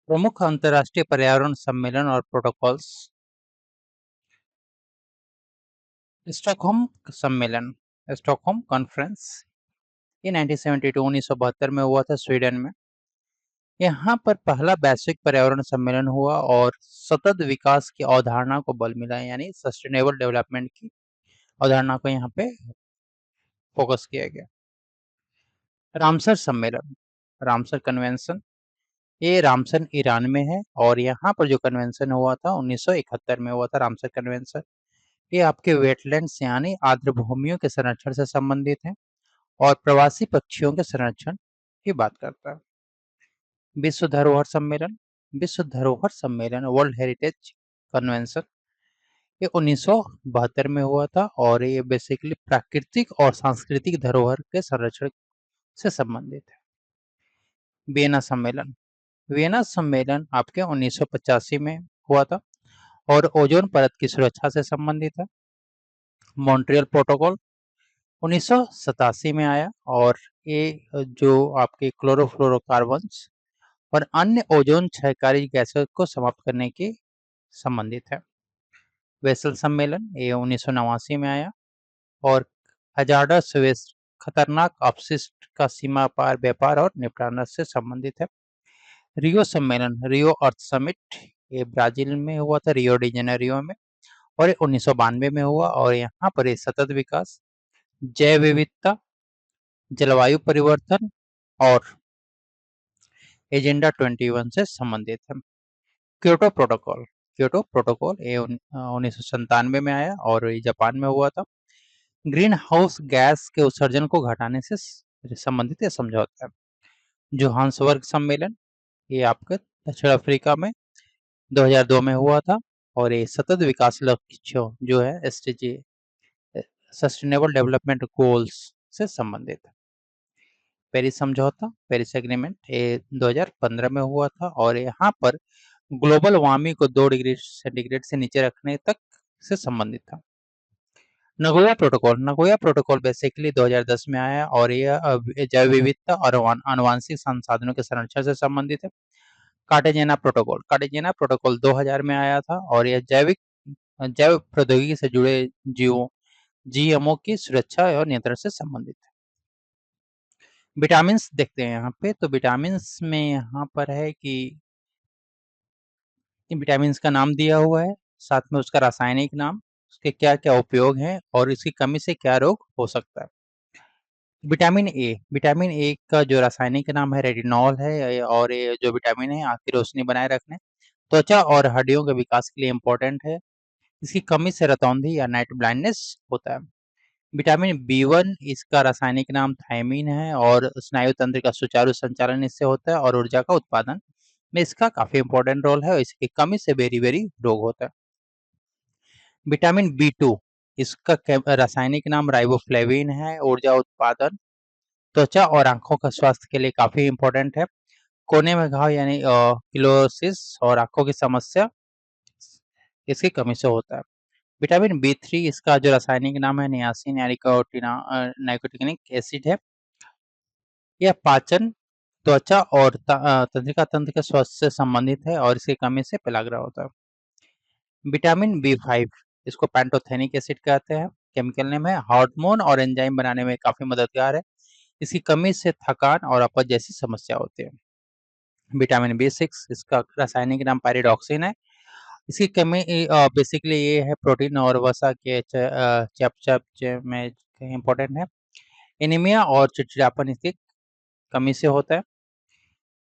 प्रमुख अंतर्राष्ट्रीय पर्यावरण सम्मेलन और प्रोटोकॉल्स। स्टॉकहोम सम्मेलन, स्टॉकहोम कॉन्फ्रेंस, ये 1972 में हुआ था स्वीडन में। यहाँ पर पहला वैश्विक पर्यावरण सम्मेलन हुआ और सतत विकास की अवधारणा को बल मिला, यानी सस्टेनेबल डेवलपमेंट की अवधारणा को यहाँ पे फोकस किया गया। रामसर सम्मेलन, रामसर कन्वेंशन, ये रामसर ईरान में है और यहाँ पर जो कन्वेंशन हुआ था 1971 में हुआ था रामसर कन्वेंशन। ये आपके वेटलैंड्स यानी आर्द्र भूमियों के संरक्षण से संबंधित है और प्रवासी पक्षियों के संरक्षण की बात करता है। विश्व धरोहर सम्मेलन, विश्व धरोहर सम्मेलन वर्ल्ड हेरिटेज कन्वेंशन, ये 1972 में हुआ था और ये बेसिकली प्राकृतिक और सांस्कृतिक धरोहर के संरक्षण से संबंधित है। वियना सम्मेलन, वियना सम्मेलन आपके 1985 में हुआ था और ओजोन परत की सुरक्षा से संबंधित है। मॉन्ट्रियल प्रोटोकॉल 1987 में आया और ये जो आपके क्लोरोफ्लोरोकार्बन्स और अन्य ओजोन क्षयकारी गैसों को समाप्त करने के संबंधित है। वेसल सम्मेलन ये 1989 में आया और हजार्डस वेस्ट, खतरनाक अपशिष्ट का सीमा पार व्यापार और निपटान से संबंधित है। रियो सम्मेलन, रियो अर्थ समिट, ये ब्राजील में हुआ था, रियो डी जेनेरियो में, और 1992 में हुआ और यहाँ पर सतत विकास, जैव विविधता, जलवायु परिवर्तन और एजेंडा 21 से संबंधित है। क्योटो प्रोटोकॉल, क्योटो प्रोटोकॉल ये 1997 में आया और ये जापान में हुआ था। ग्रीन हाउस गैस के उत्सर्जन को घटाने से संबंधित यह समझौता है। जोहान्सबर्ग सम्मेलन, ये आपके दक्षिण अफ्रीका में 2002 में हुआ था और ये सतत विकास लक्ष्यों जो है एसडीजी, सस्टेनेबल डेवलपमेंट गोल्स से संबंधित है। पेरिस समझौता, पेरिस एग्रीमेंट, ये 2015 में हुआ था और यहाँ पर ग्लोबल वार्मिंग को 2 डिग्री सेंटीग्रेड से नीचे रखने तक से संबंधित था। Nagoya protocol, Nagoya protocol basically 2010 में आया और यह जैव विविधता और आनुवांशिक संसाधनों के संरक्षण से संबंधित है। कार्टेजेना प्रोटोकॉल, कार्टेजेना प्रोटोकॉल 2000 में आया था और यह जैव प्रौद्योगिकी से जुड़े जीवों, जीएमओ की सुरक्षा और नियंत्रण से संबंधित है। विटामिन्स देखते हैं यहाँ पे, तो विटामिन्स में यहाँ पर है कि विटामिन्स का नाम दिया हुआ है, साथ में उसका रासायनिक नाम, उसके क्या-क्या उपयोग हैं और इसकी कमी से क्या रोग हो सकता है। विटामिन ए, विटामिन ए का जो रासायनिक नाम है रेटिनॉल है और ये जो विटामिन है आँख की रोशनी बनाए रखने, त्वचा और हड्डियों के विकास के लिए इम्पोर्टेंट है। इसकी कमी से रतौंधी या नाइट ब्लाइंडनेस होता है। विटामिन बी1, इसका रासायनिक नाम थायमीन है और स्नायु तंत्र का सुचारू संचालन इससे होता है और ऊर्जा का उत्पादन में इसका काफ़ी इम्पोर्टेंट रोल है और इसकी कमी से बेरी-बेरी रोग होता है। विटामिन बी2, इसका रासायनिक नाम राइबोफ्लेविन है, ऊर्जा उत्पादन, त्वचा और आँखों का स्वास्थ्य के लिए काफ़ी इम्पोर्टेंट है। कोने में घाव यानी क्लोरोसिस और आँखों की समस्या इसकी कमी से होता है। विटामिन बी3, इसका जो रासायनिक नाम है नियासिन यानी नाइकोटिनिक एसिड है। यह पाचन, त्वचा और तंत्रिका तंत्र के स्वास्थ्य से संबंधित है और इसकी कमी से पेलाग्रा होता है। विटामिन बी5, इसको पैंटोथेनिक एसिड कहते हैं, केमिकल नेम है, हार्मोन और एंजाइम बनाने में काफ़ी मददगार है। इसकी कमी से थकान और अपच जैसी समस्या होती है। विटामिन बी6, इसका रासायनिक नाम पायरिडॉक्सिन है। इसकी कमी बेसिकली ये है प्रोटीन और वसा के चयापचय में इम्पोर्टेंट है। एनीमिया और चिड़चिड़ापन इसकी कमी से होता है।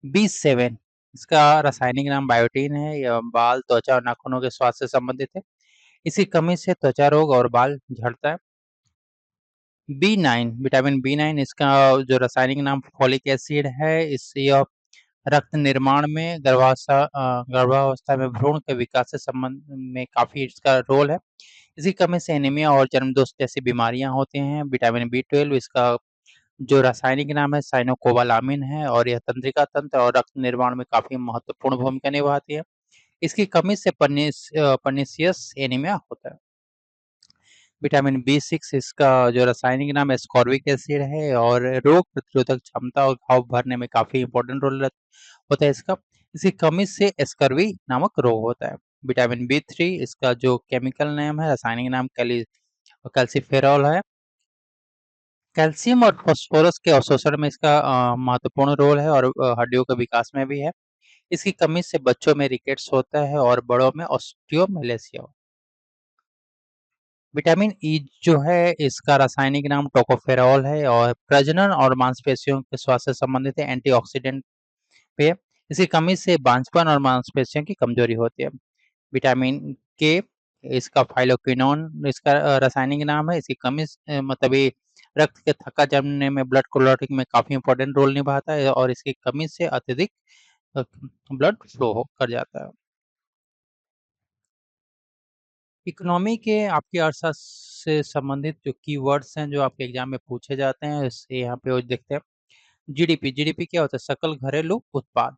बी7, इसका रासायनिक नाम बायोटीन है। यह बाल, त्वचा और नाखूनों के स्वास्थ्य से संबंधित है। इसकी कमी से त्वचा रोग और बाल झड़ता है। बी9, विटामिन बी9, इसका जो रासायनिक नाम फोलिक एसिड है। यह रक्त निर्माण में गर्भावस्था में भ्रूण के विकास से संबंध में काफ़ी इसका रोल है। इसकी कमी से एनीमिया और जन्मदोष जैसी बीमारियां होती हैं। विटामिन बी12, इसका जो रासायनिक नाम है साइनोकोबालामिन है और यह तंत्रिका तंत्र और रक्त निर्माण में काफ़ी महत्वपूर्ण भूमिका निभाती है। इसकी कमी से पर्नीशियस एनीमिया होता है। विटामिन बी6, इसका जो रासायनिक नाम एस्कॉर्बिक एसिड है और रोग प्रतिरोधक क्षमता और घाव भरने में काफ़ी इंपॉर्टेंट रोल होता है इसका। इसकी कमी से स्कर्वी नामक रोग होता है। विटामिन B3 इसका जो केमिकल नेम है, रासायनिक नाम कैल्सीफेरॉल है। कैल्शियम और फास्फोरस के अवशोषण में इसका महत्वपूर्ण रोल है और हड्डियों के विकास में भी है। इसकी कमी से बच्चों में रिकेट्स होता है और बड़ों में ऑस्टियोमेलेसिया। विटामिन ई जो है इसका रासायनिक नाम टोकोफेरॉल है और प्रजनन और मांसपेशियों के स्वास्थ्य से संबंधित है, एंटीऑक्सीडेंट पे। इसकी कमी से बांझपन और मांसपेशियों की कमजोरी होती है। विटामिन के इसका फाइलोक्विनोन इसका रासायनिक नाम है। इसकी कमी मतलब ये रक्त के थक्का जमने में, ब्लड क्लॉटिंग में काफी इंपॉर्टेंट रोल निभाता है और इसकी कमी से अत्यधिक ब्लड फ्लो कर जाता है। इकोनॉमी के आपके अर्थशास्त्र से संबंधित जो कीवर्ड्स हैं जो आपके एग्जाम में पूछे जाते हैं, इसे यहाँ पे वो देखते हैं। जीडीपी, जीडीपी क्या होता है? सकल घरेलू उत्पाद।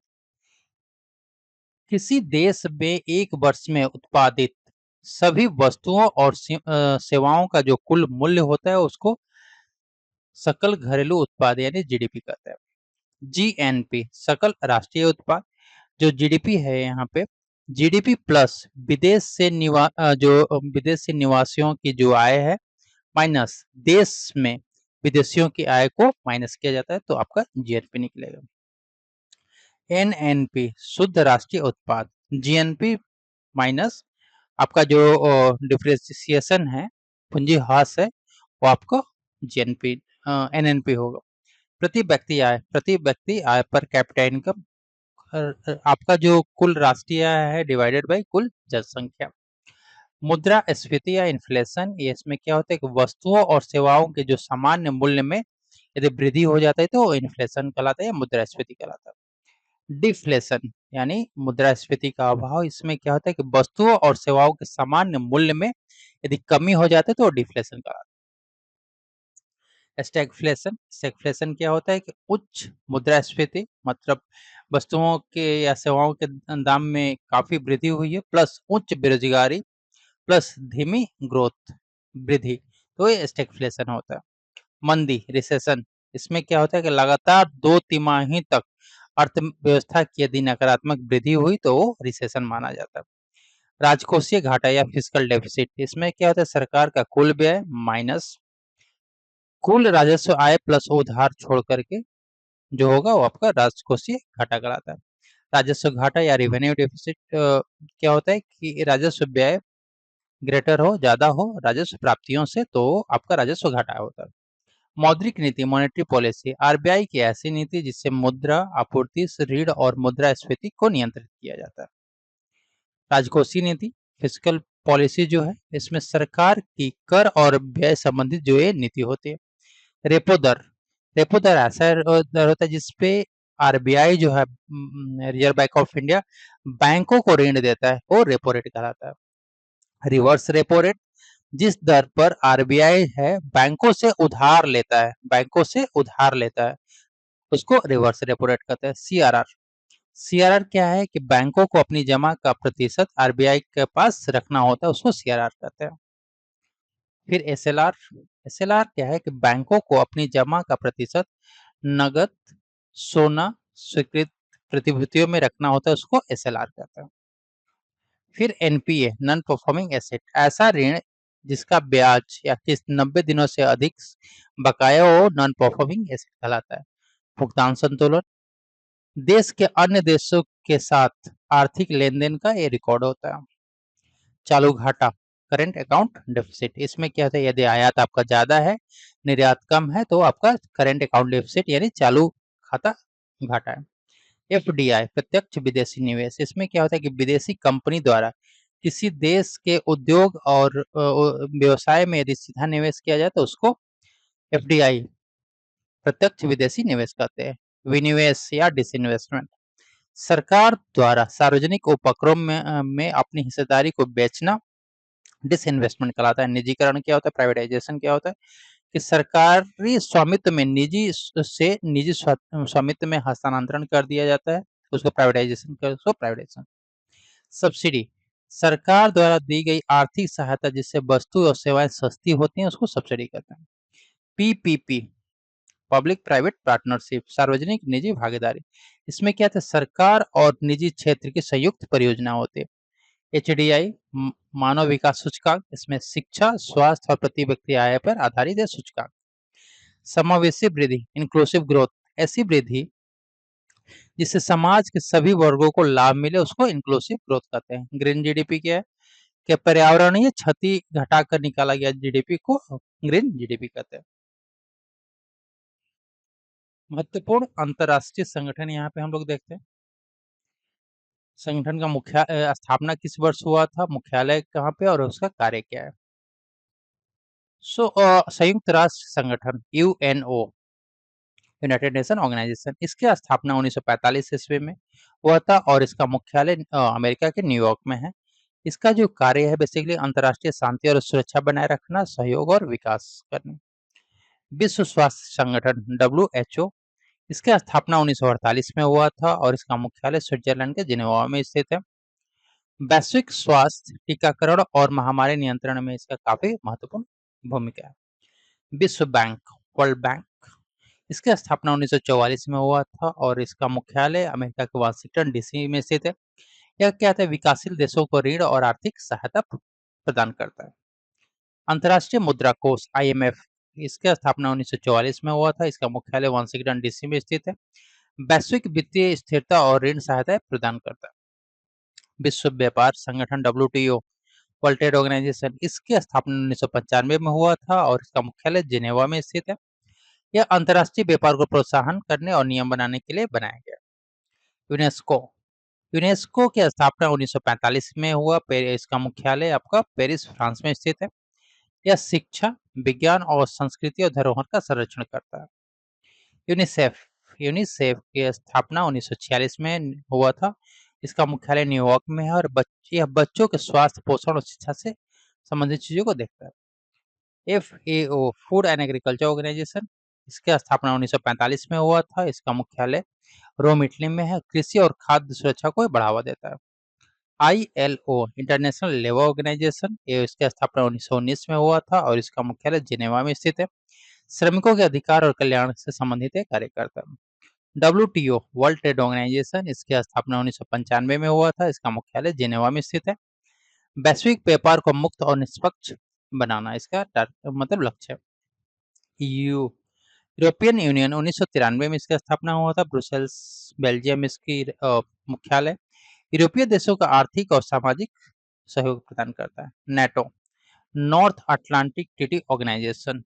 किसी देश में एक वर्ष में उत्पादित सभी वस्तुओं और सेवाओं का जो कुल मूल्य होता है उसको सकल घरेलू उत्पाद यानी जीडीपी कहते हैं। जीएनपी सकल राष्ट्रीय उत्पाद। जो जीडीपी है यहाँ पे जीडीपी प्लस विदेश से निवासियों की जो आय है माइनस देश में विदेशियों की आय को माइनस किया जाता है तो आपका जीएनपी निकलेगा। एनएनपी शुद्ध राष्ट्रीय उत्पाद। जीएनपी माइनस आपका जो डिप्रिसिएशन है, पूंजी ह्रास है, वो आपको जीएनपी एनएनपी होगा। प्रति व्यक्ति आय पर कैपिटा इनकम आपका जो कुल राष्ट्रीय आय है डिवाइडेड बाय कुल जनसंख्या। मुद्रास्फीति या इन्फ्लेशन, ये इसमें क्या होता है कि वस्तुओं और सेवाओं के जो सामान्य मूल्य में यदि वृद्धि हो जाता है तो इन्फ्लेशन कहलाता है या मुद्रास्फीति कहलाता है। डिफ्लेशन यानी मुद्रास्फीति का अभाव, इसमें क्या होता है कि वस्तुओं और सेवाओं के सामान्य मूल्य में यदि कमी हो जाती है तो डिफ्लेशन कहलाता है। स्टैगफ्लेशन क्या होता है कि उच्च मुद्रास्फीति मतलब वस्तुओं के या सेवाओं के दाम में काफी वृद्धि हुई है प्लस उच्च बेरोजगारी प्लस धीमी ग्रोथ वृद्धि, तो ये स्टैगफ्लेशन होता है। मंदी रिसेशन, इसमें क्या होता है कि लगातार 2 तिमाही तक अर्थव्यवस्था की यदि नकारात्मक वृद्धि हुई तो वो रिसेशन माना जाता है। राजकोषीय घाटा या फिस्कल डेफिसिट, इसमें क्या होता है सरकार का कुल व्यय माइनस कुल राजस्व आय प्लस उधार छोड़ करके जो होगा वो आपका राजकोषीय घाटा कहलाता है। राजस्व घाटा या रेवेन्यू डेफिसिट क्या होता है कि राजस्व व्यय ग्रेटर हो, ज्यादा हो राजस्व प्राप्तियों से तो आपका राजस्व घाटा होता है। मौद्रिक नीति मॉनेटरी पॉलिसी, आरबीआई की ऐसी नीति जिससे मुद्रा आपूर्ति, ऋण और मुद्रास्फीति को नियंत्रित किया जाता है। राजकोषीय नीति फिस्कल पॉलिसी जो है इसमें सरकार की कर और व्यय संबंधित जो ये नीति होती है। रेपो दर, रेपो दर ऐसा दर होता है जिसपे आरबीआई जो है रिजर्व बैंक ऑफ इंडिया बैंकों को ऋण देता है वो रेपो रेट कहलाता है। रिवर्स रेपो रेट, जिस दर पर आरबीआई है बैंकों से उधार लेता है उसको रिवर्स रेपो रेट कहते हैं। सीआरआर, सीआरआर क्या है कि बैंकों को अपनी जमा का प्रतिशत आरबीआई के पास रखना होता है उसको सीआरआर कहते हैं। फिर एसएलआर, एसएलआर क्या है कि बैंकों को अपनी जमा का प्रतिशत नगद, सोना, स्वीकृत प्रतिभूतियों में रखना होता है उसको एसएलआर कहते हैं। फिर एनपीए नॉन परफॉर्मिंग एसेट, ऐसा ऋण जिसका ब्याज या किस्त 90 दिनों से अधिक बकाया हो नॉन परफॉर्मिंग एसेट कहलाता है। भुगतान संतुलन, देश के अन्य देशों के साथ आर्थिक लेन-देन का ये रिकॉर्ड होता है। चालू घाटा करेंट अकाउंट डेफिसिट, इसमें क्या होता है यदि आयात आपका ज्यादा है, निर्यात कम है तो आपका करेंट अकाउंट डेफिसिट यानी चालू खाता घाटा है। एफडीआई प्रत्यक्ष विदेशी निवेश, इसमें क्या होता है कि विदेशी कंपनी द्वारा किसी देश के उद्योग और व्यवसाय में यदि सीधा निवेश किया जाए तो उसको एफडीआई प्रत्यक्ष विदेशी निवेश कहते हैं। विनिवेश या डिसइन्वेस्टमेंट, सरकार द्वारा सार्वजनिक उपक्रम में अपनी हिस्सेदारी को बेचना डिसइन्वेस्टमेंट कहलाता है। निजीकरण क्या होता है? प्राइवेटाइजेशन क्या होता है कि सरकारी स्वामित्व में निजी स्वामित्व में हस्तांतरण कर दिया जाता है उसको प्राइवेटाइजेशन। सब्सिडी, सरकार द्वारा दी गई आर्थिक सहायता जिससे वस्तु और सेवाएं सस्ती होती हैं उसको सब्सिडी कहते हैं। पीपीपी पब्लिक प्राइवेट पार्टनरशिप, सार्वजनिक निजी भागीदारी। इसमें क्या था, सरकार और निजी क्षेत्र की संयुक्त परियोजना होती है। एचडीआई मानव विकास सूचकांक, इसमें शिक्षा, स्वास्थ्य और प्रति व्यक्ति आय पर आधारित है सूचकांक। समावेशी वृद्धि, इंक्लूसिव ग्रोथ, ऐसी वृद्धि जिससे समाज के सभी वर्गों को लाभ मिले उसको इंक्लूसिव ग्रोथ कहते हैं। ग्रीन जीडीपी क्या है, कि पर्यावरणीय क्षति घटाकर निकाला गया जीडीपी को ग्रीन जीडीपी कहते हैं। महत्वपूर्ण अंतर्राष्ट्रीय संगठन यहाँ पे हम लोग देखते हैं। संगठन का स्थापना किस वर्ष हुआ था, मुख्यालय कहाँ पे और उसका कार्य क्या है। संयुक्त राष्ट्र संगठन यूएनओ, यूनाइटेड नेशन ऑर्गेनाइजेशन, इसकी स्थापना 1945 ईस्वी में हुआ था और इसका मुख्यालय अमेरिका के न्यूयॉर्क में है। इसका जो कार्य है बेसिकली अंतर्राष्ट्रीय शांति और सुरक्षा बनाए रखना, सहयोग और विकास करना। विश्व स्वास्थ्य संगठन डब्ल्यूएचओ, इसकी स्थापना 1948 में हुआ था और इसका मुख्यालय स्विट्जरलैंड के जिनेवा में स्थित है। वैश्विक स्वास्थ्य, टीकाकरण और महामारी नियंत्रण में इसका काफी महत्वपूर्ण भूमिका है। विश्व बैंक, वर्ल्ड बैंक, इसकी स्थापना 1944 में हुआ था और इसका मुख्यालय अमेरिका के वाशिंगटन डीसी में स्थित है। यह क्या है, विकासशील देशों को ऋण और आर्थिक सहायता प्रदान करता है। अंतर्राष्ट्रीय मुद्रा कोष आईएमएफ, इसकी स्थापना 1944 में हुआ था। इसका मुख्यालय वाशिंगटन डीसी में स्थित है। वैश्विक वित्तीय स्थिरता और ऋण सहायता प्रदान करता है। विश्व व्यापार संगठन डब्ल्यूटीओ, वर्ल्ड ट्रेड ऑर्गेनाइजेशन, इसकी स्थापना 1995 में हुआ था और इसका मुख्यालय जिनेवा में स्थित है। यह अंतर्राष्ट्रीय व्यापार को प्रोत्साहन करने और नियम बनाने के लिए बनाया गया। यूनेस्को, यूनेस्को की स्थापना 1945 में हुआ। इसका मुख्यालय आपका पेरिस, फ्रांस में स्थित है। यह शिक्षा, विज्ञान और संस्कृति और धरोहर का संरक्षण करता है। यूनिसेफ, यूनिसेफ की स्थापना 1946 में हुआ था। इसका मुख्यालय न्यूयॉर्क में है और यह बच्चों के स्वास्थ्य, पोषण और शिक्षा से संबंधित चीजों को देखता है। FAO, food and agriculture organisation, इसकी स्थापना 1945 में हुआ था। इसका मुख्यालय रोम, इटली में है। कृषि और खाद्य सुरक्षा को बढ़ावा देता है। आईएलओ, इंटरनेशनल लेबर ऑर्गेनाइजेशन, ये इसकी स्थापना 1919 में हुआ था और इसका मुख्यालय जिनेवा में स्थित है। श्रमिकों के अधिकार और कल्याण से संबंधित कार्य करता है। डब्ल्यूटीओ, वर्ल्ड ट्रेड ऑर्गेनाइजेशन, इसकी स्थापना 1995 में हुआ था। इसका मुख्यालय जिनेवा में स्थित है। वैश्विक व्यापार को मुक्त और निष्पक्ष बनाना इसका मतलब लक्ष्य है। ईयू, यूरोपियन यूनियन, 1993 में इसकी स्थापना हुआ था। ब्रुसेल्स, बेल्जियम इसकी मुख्यालय। यूरोपीय देशों का आर्थिक और सामाजिक सहयोग प्रदान करता है। NATO, north Atlantic treaty organisation,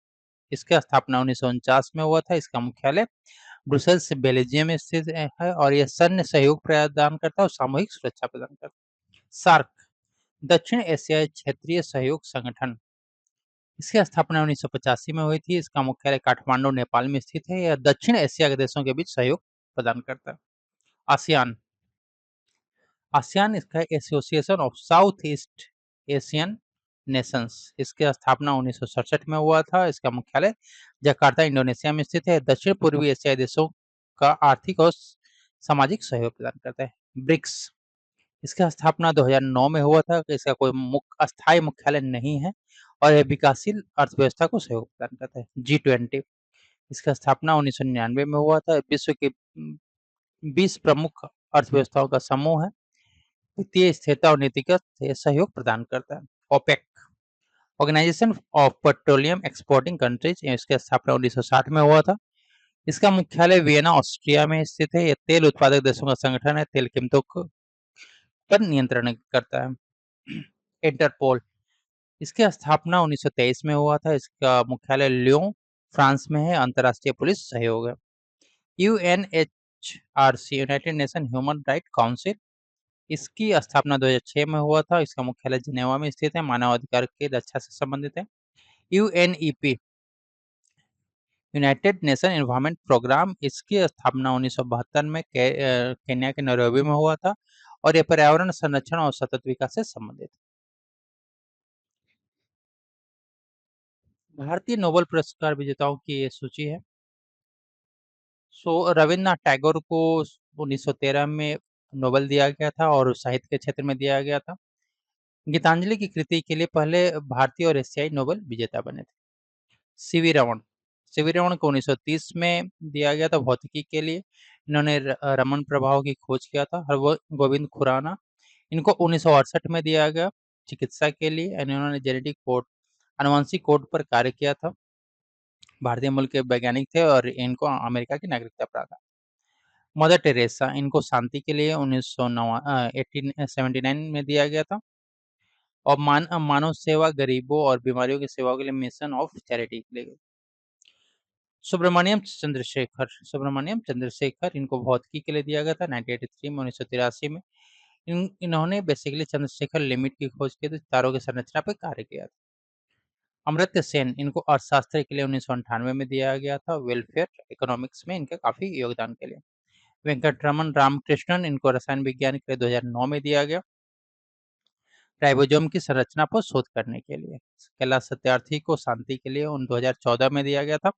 इसकी स्थापना 1949 में हुआ था। इसका मुख्यालय ब्रुसेल्स, बेल्जियम में स्थित है और यह सैन्य सहयोग प्रदान करता है और सामूहिक सुरक्षा प्रदान करता है। सार्क, दक्षिण एशियाई क्षेत्रीय सहयोग संगठन, इसकी स्थापना 1985 में हुई थी। इसका मुख्यालय काठमांडू, नेपाल में स्थित है। यह दक्षिण एशिया के देशों के बीच सहयोग प्रदान करता है। आसियान, आसियान इसका association of south east Asian Nations, इसकी स्थापना 1967 में हुआ था। इसका मुख्यालय जकार्ता, इंडोनेशिया में स्थित है। दक्षिण पूर्वी एशियाई देशों का आर्थिक और सामाजिक सहयोग प्रदान करता है। ब्रिक्स, इसका स्थापना 2009 में हुआ था। इसका कोई अस्थायी मुख्यालय नहीं है और यह विकासशील अर्थव्यवस्था को सहयोग प्रदान करता है। G20, इसका स्थापना 1999 में हुआ था। विश्व के 20 प्रमुख अर्थव्यवस्थाओं का समूह है। वित्तीय स्थिरता और नीतिगत सहयोग प्रदान करता है। OPEC, organisation of petroleum exporting countries, इसकी स्थापना 1960 में हुआ था। इसका मुख्यालय वियना, ऑस्ट्रिया में स्थित है। यह तेल उत्पादक देशों का संगठन है। तेल कीमतों पर नियंत्रण करता है। इंटरपोल, इसकी स्थापना 1923 में हुआ था। इसका मुख्यालय लियोन, फ्रांस में है। अंतर्राष्ट्रीय पुलिस सहयोग है। UNHRC, United nation human right council, इसकी स्थापना 2006 में हुआ था। इसका मुख्यालय जिनेवा में स्थित है। मानवाधिकार की रक्षा से संबंधित है। UNEP, united nation environment programme, इसकी स्थापना 1972 में केन्या के नैरोबी में हुआ था और यह पर्यावरण संरक्षण और सतत विकास से संबंधित है। भारतीय नोबेल पुरस्कार विजेताओं की ये सूची है। रविन्द्रनाथ टैगोर को 1913 में नोबेल दिया गया था और साहित्य के क्षेत्र में दिया गया था। गीतांजलि की कृति के लिए पहले भारतीय और एशियाई नोबेल विजेता बने थे। सीवी रमन, सीवी रमन को 1930 में दिया गया था भौतिकी के लिए। इन्होंने रमन प्रभाव की खोज किया था। हरगोविंद खुराना, इनको 1968 में दिया गया चिकित्सा के लिए। इन्होंने जेनेटिक कोड, आनुवंशिक कोड पर कार्य किया था। भारतीय मूल के वैज्ञानिक थे और इनको अमेरिका की नागरिकता प्राप्त है। मदर टेरेसा, इनको शांति के लिए 1879 में दिया गया था। और मानव सेवा, गरीबों और बीमारियों की सेवा के लिए मिशन ऑफ चैरिटी के लिए। सुब्रमण्यम चंद्रशेखर, इनको भौतिकी के लिए दिया गया था 1983 में, 1983 में। इन्होंने बेसिकली चंद्रशेखर लिमिट की खोज की थी, तारों की संरचना पर कार्य किया था। अमर्त्य सेन, इनको अर्थशास्त्र के लिए 1998 में दिया गया था। वेलफेयर इकोनॉमिक्स में इनके काफी योगदान के लिए। वेंकटरमन रामकृष्णन, इनको रसायन विज्ञान के लिए 2009 में दिया गया राइबोसोम की संरचना पर शोध करने के लिए। कैलाश सत्यार्थी को शांति के लिए 2014 में दिया गया था।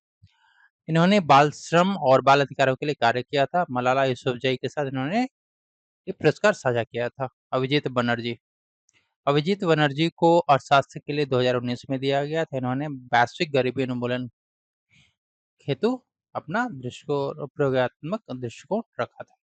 इन्होंने बाल श्रम और बाल अधिकारों के लिए कार्य किया था। मलाला यूसुफजई के साथ इन्होंने ये पुरस्कार साझा किया था। अभिजीत बनर्जी को अर्थशास्त्र के लिए 2019 में दिया गया था। इन्होंने वैश्विक गरीबी उन्मूलन हेतु अपना प्रयोगात्मक दृष्टिकोण रखा था।